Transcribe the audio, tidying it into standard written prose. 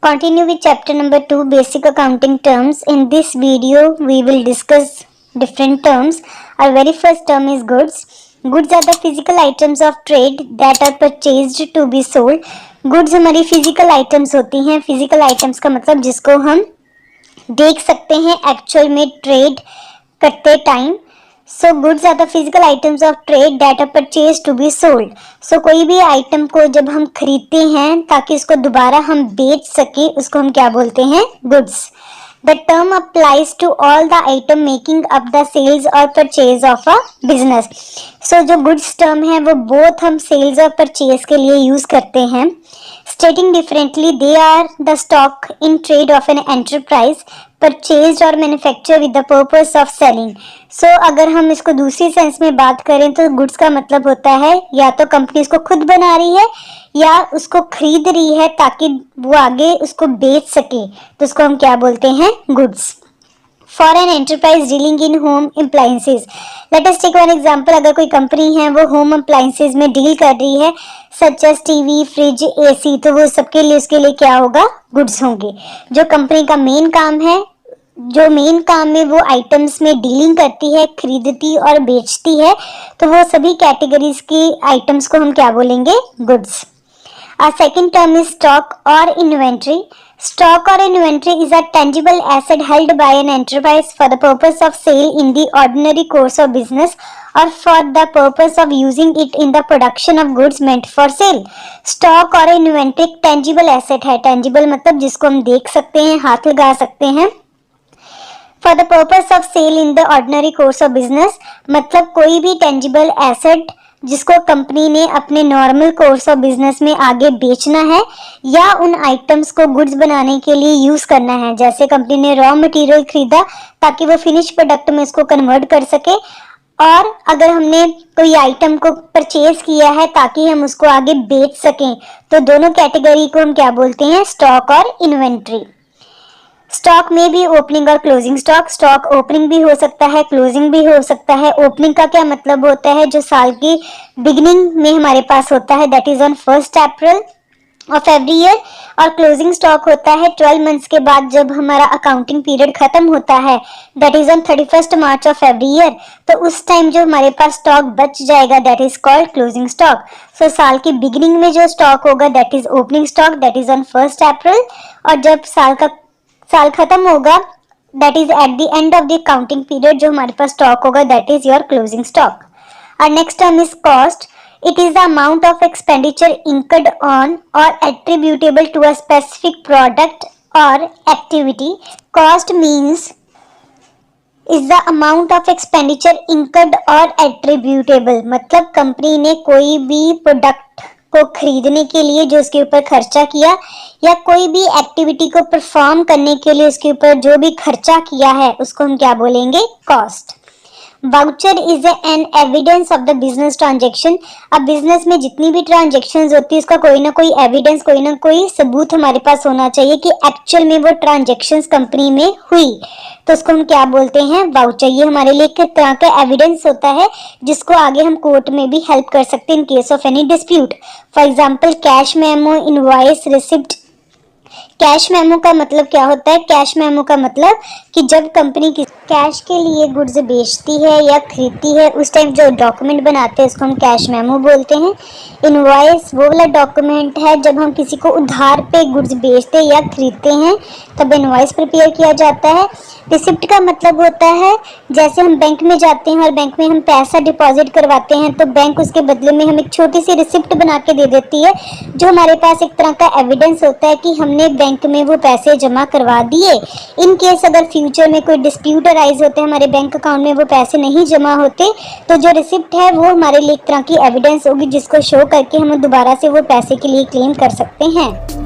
Continue with chapter number 2, basic accounting terms. In this video we will discuss different terms. Our very first term is goods. Goods are the physical items of trade that are purchased to be sold. Goods हमारी physical items होती हैं. Physical items का मतलब जिसको हम देख सकते हैं एक्चुअल में ट्रेड करते time. So goods are the physical items of trade that are purchase to be sold. So कोई भी आइटम को जब हम खरीदते हैं ताकि उसको दोबारा हम बेच सके, उसको हम क्या बोलते हैं? Goods. The term applies to all the item making up the sales or purchase of a business. So जो गुड्स टर्म है वो बोथ हम सेल्स और परचेज के लिए यूज करते हैं. Stating differently, they are the stock in trade of an enterprise purchased or manufactured with the purpose of selling. So अगर हम इसको दूसरी सेंस में बात करें तो गुड्स का मतलब होता है या तो कंपनी उसको खुद बना रही है या उसको खरीद रही है ताकि वो आगे उसको बेच सके, तो उसको हम क्या बोलते हैं? Goods. For an enterprise dealing in home appliances, let us take one example. अगर कोई कंपनी है वो होम अप्लायंसेज में डील कर रही है such as TV, fridge, AC, तो वो सबके लिए उसके लिए क्या होगा? गुड्स होंगे. जो कंपनी का मेन काम है, जो मेन काम में वो आइटम्स में डीलिंग करती है, खरीदती और बेचती है, तो वो सभी कैटेगरीज की आइटम्स को हम क्या बोलेंगे? Goods. Our second term is stock or inventory. Stock or inventory is a tangible asset held by an enterprise for the purpose of sale in the ordinary course of business or for the purpose of using it in the production of goods meant for sale. Stock और inventory एक tangible asset है. Tangible मतलब जिसको हम देख सकते हैं, हाथ लगा सकते हैं. For the purpose of sale in the ordinary course of business मतलब कोई भी tangible asset जिसको कंपनी ने अपने नॉर्मल कोर्स ऑफ बिजनेस में आगे बेचना है या उन आइटम्स को गुड्स बनाने के लिए यूज करना है. जैसे कंपनी ने रॉ मटेरियल खरीदा ताकि वो फिनिश प्रोडक्ट में इसको कन्वर्ट कर सके, और अगर हमने कोई आइटम को परचेज किया है ताकि हम उसको आगे बेच सकें, तो दोनों कैटेगरी को हम क्या बोलते हैं? स्टॉक और इन्वेंट्री. स्टॉक में भी ओपनिंग और क्लोजिंग स्टॉक. स्टॉक ओपनिंग भी हो सकता है, क्लोजिंग भी हो सकता है. ओपनिंग का क्या मतलब होता है? जो साल की बिगिनिंग में हमारे पास होता है, that is on 1 April of every year. और क्लोजिंग स्टॉक होता है 12 मंथ्स के बाद जब हमारा अकाउंटिंग पीरियड खत्म होता है, that is on 31 March of every year. तो उस टाइम जो हमारे पास स्टॉक बच जाएगा that is called closing stock. So साल की बिगिनिंग में जो स्टॉक होगा that is opening stock, that is on 1 April. और जब साल खत्म होगा that is at the end of the accounting period, जो हमारे पास स्टॉक होगा that is your closing stock. और next term is cost. It is the amount of expenditure incurred on और attributable to a specific product और activity. Cost means is the amount of expenditure incurred और attributable मतलब company ने कोई भी product को खरीदने के लिए जो उसके ऊपर खर्चा किया या कोई भी एक्टिविटी को परफॉर्म करने के लिए उसके ऊपर जो भी खर्चा किया है उसको हम क्या बोलेंगे? Cost. Voucher is an evidence of the business transaction. अब बिजनेस में जितनी भी ट्रांजेक्शन्स होती है उसका कोई ना कोई एविडेंस, कोई ना कोई सबूत हमारे पास होना चाहिए कि एक्चुअल में वो ट्रांजेक्शन्स कंपनी में हुई, तो उसको हम क्या बोलते हैं? वाउचर. ये हमारे लिए एक तरह का एविडेंस होता है जिसको आगे हम कोर्ट में भी हेल्प कर सकते हैं in case of any dispute. For example cash memo, invoice, receipt. Cash memo का मतलब क्या होता है? कैश मेमो का मतलब कि जब कंपनी की कैश के लिए गुड्स बेचती है या खरीदती है उस टाइम जो डॉक्यूमेंट बनाते हैं उसको हम कैश मेमो बोलते हैं. इनवॉइस वो वाला डॉक्यूमेंट है जब हम किसी को उधार पे गुड्स बेचते या खरीदते हैं तब इनवॉइस प्रिपेयर किया जाता है. रिसिप्ट का मतलब होता है जैसे हम बैंक में जाते हैं और बैंक में हम पैसा डिपॉजिट करवाते हैं तो बैंक उसके बदले में हमें एक छोटी सी रिसिप्ट बना के दे देती है, जो हमारे पास एक तरह का एविडेंस होता है कि हमने बैंक में वो पैसे जमा करवा दिए. इन केस अगर फ्यूचर में कोई डिस्प्यूट अराइज होते हैं, हमारे बैंक अकाउंट में वो पैसे नहीं जमा होते, तो जो रिसिप्ट है वो हमारे लिए एक तरह की एविडेंस होगी जिसको शो करके हम दोबारा से वो पैसे के लिए क्लेम कर सकते हैं.